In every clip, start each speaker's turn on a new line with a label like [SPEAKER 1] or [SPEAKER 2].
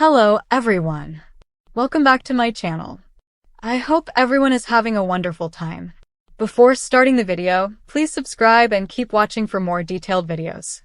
[SPEAKER 1] Hello everyone. Welcome back to my channel. I hope everyone is having a wonderful time. Before starting the video, please subscribe and keep watching for more detailed videos.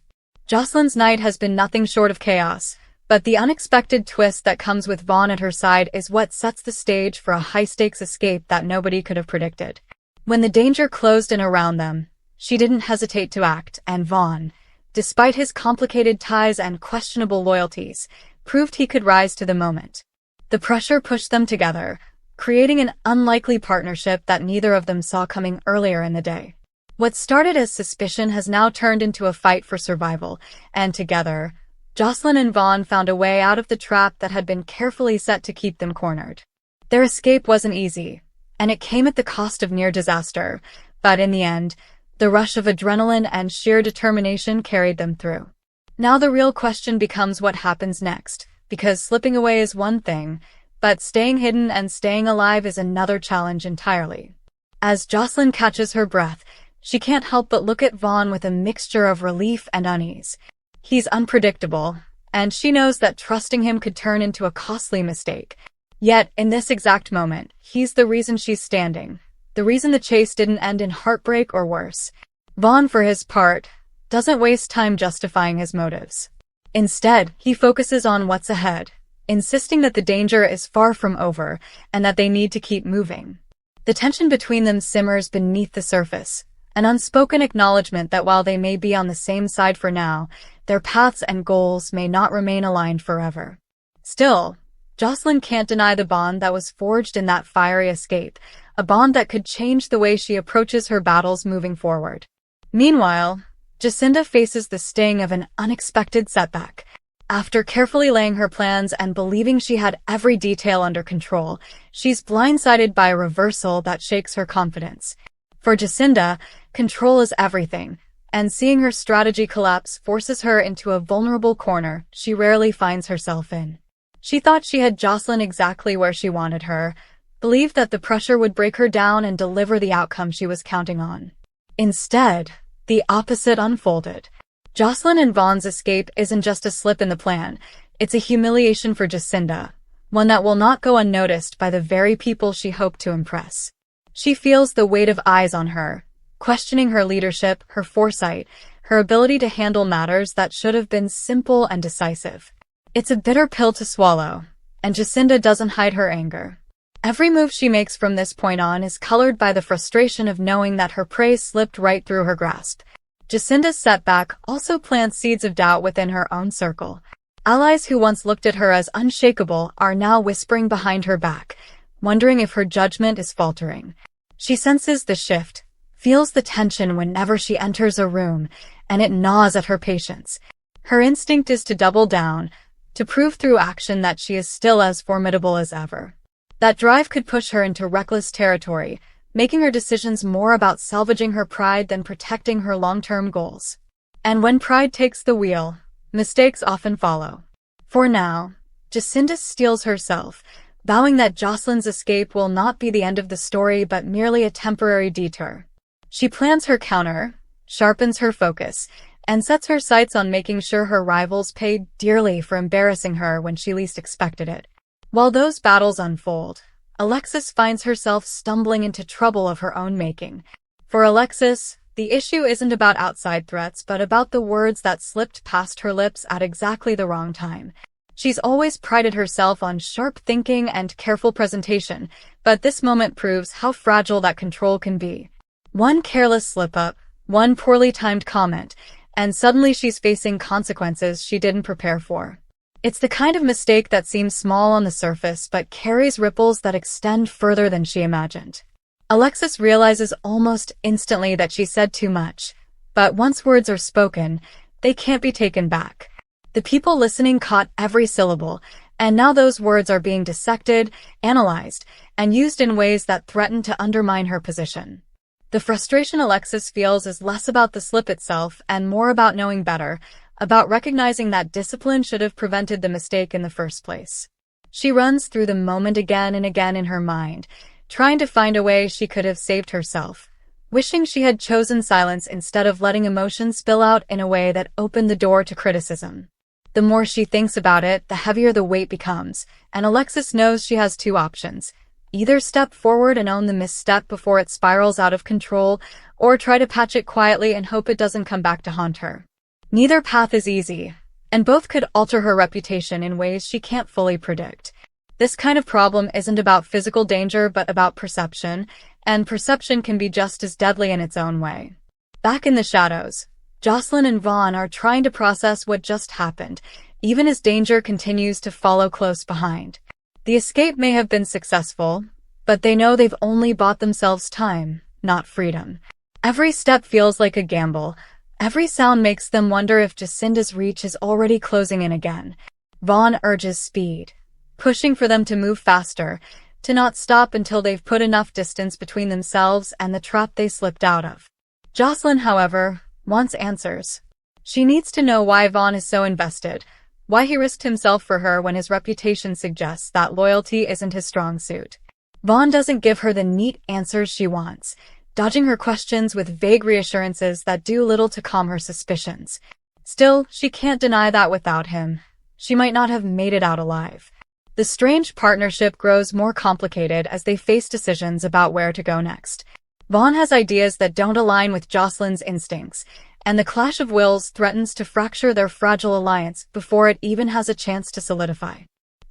[SPEAKER 1] Josslyn's night has been nothing short of chaos, but the unexpected twist that comes with Vaughn at her side is what sets the stage for a high-stakes escape that nobody could have predicted. When the danger closed in around them, she didn't hesitate to act, and Vaughn, despite his complicated ties and questionable loyalties, proved he could rise to the moment. The pressure pushed them together, creating an unlikely partnership that neither of them saw coming earlier in the day. What started as suspicion has now turned into a fight for survival, and together, Josslyn and Vaughn found a way out of the trap that had been carefully set to keep them cornered. Their escape wasn't easy, and it came at the cost of near disaster, but in the end, the rush of adrenaline and sheer determination carried them through. Now the real question becomes what happens next, because slipping away is one thing, but staying hidden and staying alive is another challenge entirely. As Josslyn catches her breath, she can't help but look at Vaughn with a mixture of relief and unease. He's unpredictable, and she knows that trusting him could turn into a costly mistake. Yet, in this exact moment, he's the reason she's standing, the reason the chase didn't end in heartbreak or worse. Vaughn, for his part, doesn't waste time justifying his motives. Instead, he focuses on what's ahead, insisting that the danger is far from over and that they need to keep moving. The tension between them simmers beneath the surface, an unspoken acknowledgement that while they may be on the same side for now, their paths and goals may not remain aligned forever. Still, Josslyn can't deny the bond that was forged in that fiery escape, a bond that could change the way she approaches her battles moving forward. Meanwhile, Jacinda faces the sting of an unexpected setback. After carefully laying her plans and believing she had every detail under control, she's blindsided by a reversal that shakes her confidence. For Jacinda, control is everything, and seeing her strategy collapse forces her into a vulnerable corner she rarely finds herself in. She thought she had Josslyn exactly where she wanted her, believed that the pressure would break her down and deliver the outcome she was counting on. Instead, the opposite unfolded. Josslyn and Vaughn's escape isn't just a slip in the plan, it's a humiliation for Jacinda, one that will not go unnoticed by the very people she hoped to impress. She feels the weight of eyes on her, questioning her leadership, her foresight, her ability to handle matters that should have been simple and decisive. It's a bitter pill to swallow, and Jacinda doesn't hide her anger. Every move she makes from this point on is colored by the frustration of knowing that her prey slipped right through her grasp. Jacinda's setback also plants seeds of doubt within her own circle. Allies who once looked at her as unshakable are now whispering behind her back, wondering if her judgment is faltering. She senses the shift, feels the tension whenever she enters a room, and it gnaws at her patience. Her instinct is to double down, to prove through action that she is still as formidable as ever. That drive could push her into reckless territory, making her decisions more about salvaging her pride than protecting her long-term goals. And when pride takes the wheel, mistakes often follow. For now, Jacinda steels herself, vowing that Josslyn's escape will not be the end of the story but merely a temporary detour. She plans her counter, sharpens her focus, and sets her sights on making sure her rivals pay dearly for embarrassing her when she least expected it. While those battles unfold, Alexis finds herself stumbling into trouble of her own making. For Alexis, the issue isn't about outside threats but about the words that slipped past her lips at exactly the wrong time. She's always prided herself on sharp thinking and careful presentation, but this moment proves how fragile that control can be. One careless slip-up, one poorly timed comment, and suddenly she's facing consequences she didn't prepare for. It's the kind of mistake that seems small on the surface but carries ripples that extend further than she imagined. Alexis realizes almost instantly that she said too much, but once words are spoken, they can't be taken back. The people listening caught every syllable, and now those words are being dissected, analyzed, and used in ways that threaten to undermine her position. The frustration Alexis feels is less about the slip itself and more about knowing better, about recognizing that discipline should have prevented the mistake in the first place. She runs through the moment again and again in her mind, trying to find a way she could have saved herself, wishing she had chosen silence instead of letting emotions spill out in a way that opened the door to criticism. The more she thinks about it, the heavier the weight becomes, and Alexis knows she has two options. Either step forward and own the misstep before it spirals out of control, or try to patch it quietly and hope it doesn't come back to haunt her. Neither path is easy, and both could alter her reputation in ways she can't fully predict. This kind of problem isn't about physical danger but about perception, and perception can be just as deadly in its own way. Back in the shadows, Josslyn and Vaughn are trying to process what just happened, even as danger continues to follow close behind. The escape may have been successful, but they know they've only bought themselves time, not freedom. Every step feels like a gamble. Every sound makes them wonder if Jacinda's reach is already closing in again. Vaughn urges speed, pushing for them to move faster, to not stop until they've put enough distance between themselves and the trap they slipped out of. Josslyn, however, wants answers. She needs to know why Vaughn is so invested, why he risked himself for her when his reputation suggests that loyalty isn't his strong suit. Vaughn doesn't give her the neat answers she wants, dodging her questions with vague reassurances that do little to calm her suspicions. Still, she can't deny that without him, she might not have made it out alive. The strange partnership grows more complicated as they face decisions about where to go next. Vaughn has ideas that don't align with Josslyn's instincts, and the clash of wills threatens to fracture their fragile alliance before it even has a chance to solidify.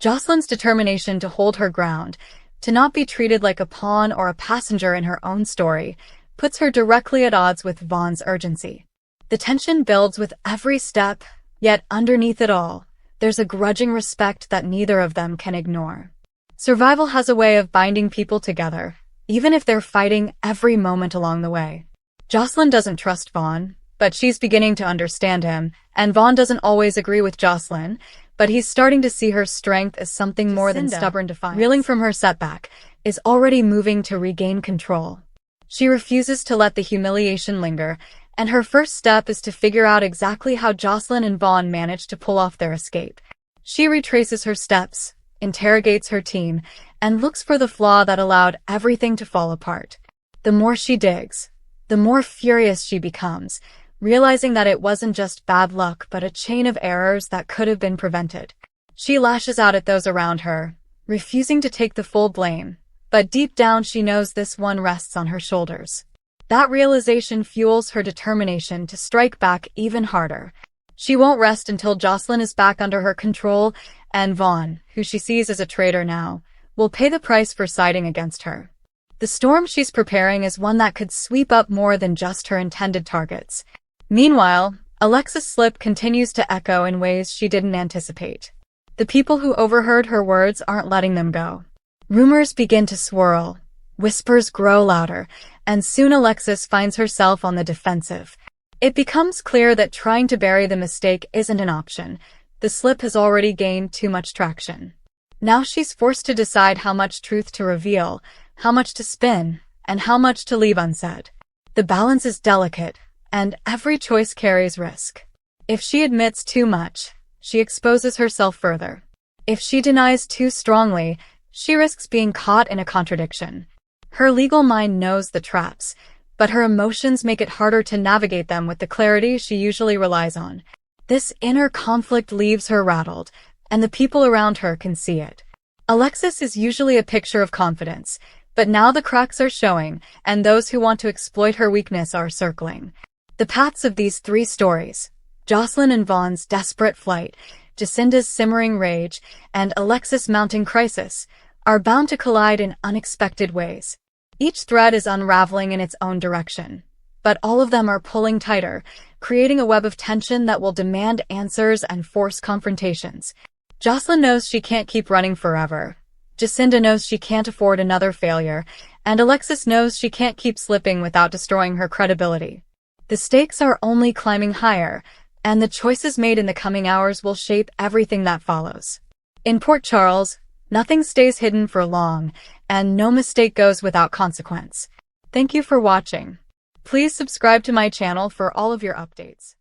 [SPEAKER 1] Josslyn's determination to hold her ground, to not be treated like a pawn or a passenger in her own story, puts her directly at odds with Vaughn's urgency. The tension builds with every step, yet underneath it all, there's a grudging respect that neither of them can ignore. Survival has a way of binding people together, even if they're fighting every moment along the way. Josslyn doesn't trust Vaughn, but she's beginning to understand him, and Vaughn doesn't always agree with Josslyn, but he's starting to see her strength as something more than stubborn defiance. Reeling from her setback, is already moving to regain control. She refuses to let the humiliation linger, and her first step is to figure out exactly how Josslyn and Vaughn managed to pull off their escape. She retraces her steps, interrogates her team, and looks for the flaw that allowed everything to fall apart. The more she digs, the more furious she becomes, realizing that it wasn't just bad luck but a chain of errors that could have been prevented. She lashes out at those around her, refusing to take the full blame, but deep down she knows this one rests on her shoulders. That realization fuels her determination to strike back even harder. She won't rest until Josslyn is back under her control, and Vaughn, who she sees as a traitor now, will pay the price for siding against her. The storm she's preparing is one that could sweep up more than just her intended targets. Meanwhile, Alexis' slip continues to echo in ways she didn't anticipate. The people who overheard her words aren't letting them go. Rumors begin to swirl, whispers grow louder, and soon Alexis finds herself on the defensive. It becomes clear that trying to bury the mistake isn't an option. The slip has already gained too much traction. Now she's forced to decide how much truth to reveal, how much to spin, and how much to leave unsaid. The balance is delicate, and every choice carries risk. If she admits too much, she exposes herself further. If she denies too strongly, she risks being caught in a contradiction. Her legal mind knows the traps, but her emotions make it harder to navigate them with the clarity she usually relies on. This inner conflict leaves her rattled, and the people around her can see it. Alexis is usually a picture of confidence, but now the cracks are showing, and those who want to exploit her weakness are circling. The paths of these three stories, Josslyn and Vaughn's desperate flight, Jacinda's simmering rage, and Alexis' mounting crisis, are bound to collide in unexpected ways. Each thread is unraveling in its own direction, but all of them are pulling tighter, creating a web of tension that will demand answers and force confrontations. Josslyn knows she can't keep running forever. Jacinda knows she can't afford another failure, and Alexis knows she can't keep slipping without destroying her credibility. The stakes are only climbing higher, and the choices made in the coming hours will shape everything that follows. In Port Charles, nothing stays hidden for long, and no mistake goes without consequence. Thank you for watching. Please subscribe to my channel for all of your updates.